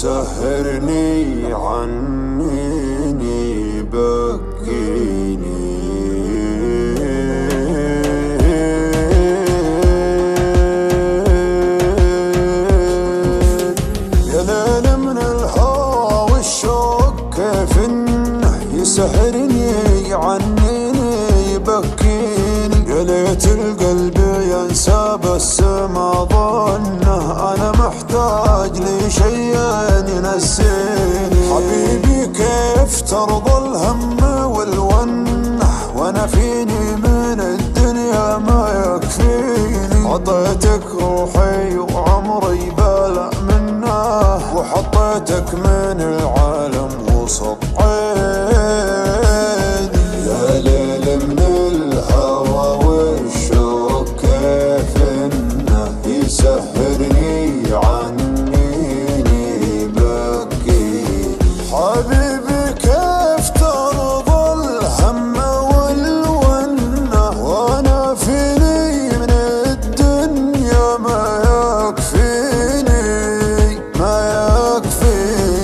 سهرني عنيني بكيني يا ليل من الهوى والشوق كيف انه يسهرني عنيني يبكيني يا ليت القلب ينسى بس ما ظنه انا محتاج لشيء ينسيني حبيبي كيف ترضى الهم والونه وانا فيني من الدنيا ما يكفيني عطيتك روحي وعمري بلا منه وحطيتك من العالم وسط عيني يا ليل من الهوى والشوق كيف انه يسهرني عنيني بكيني حبيبي كيف ترضى الهم والونه وانا فيني من الدنيا ما يكفيني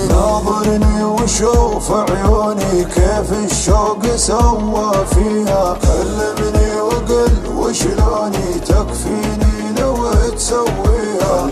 ناظرني وشوف عيوني كيف الشوق سوى فيها كلمني وقل وشلوني تكفيني لو تسويها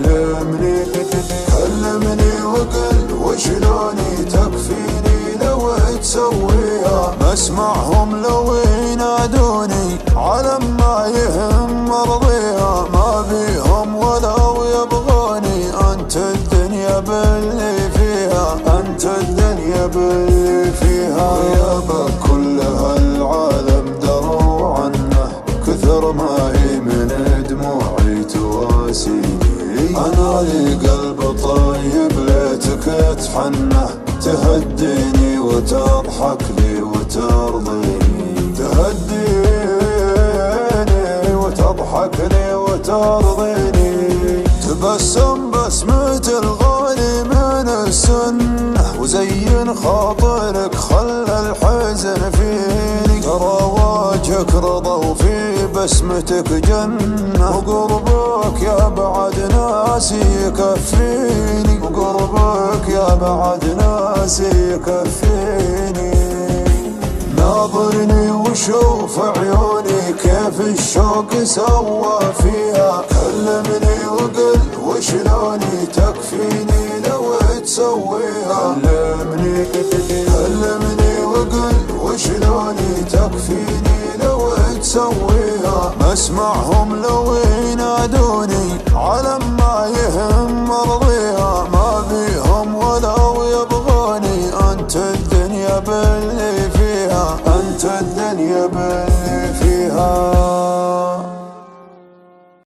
كلمني وقل وشلوني تكفيني لو تسويها مسمعهم لو ينادوني علم ما يهم مرضيها ما بيهم ولو يبغوني انت الدنيا باللي فيها انت الدنيا باللي فيها غيابك كل هالعالم دروا عنه كثر ما هي من دموعي تواسيني انا لي قلب طيب ليتك تحنه تهديني وتضحك لي وترضيني تهديني وتضحك لي وترضيني تبسم بسمة الغالي من السنة وزين خاطرك خلى الحزن فيني ترى وجهك رضا وفي بسمتك جنة وقربك يا بعد ناسي يكفيني وقربك يا بعد ناسي يكفيني ناظرني وشوف عيوني كيف الشوق سوى فيها كلمني وقل وشلوني تكفيني لو تسويها كلمني وقل وشلوني تكفيني لو تسويها مسمعهم لو ينادوني علم ما يهم مرضيها ما بيهم ولو يبغوني انت الدنيا باللي فيها انت الدنيا باللي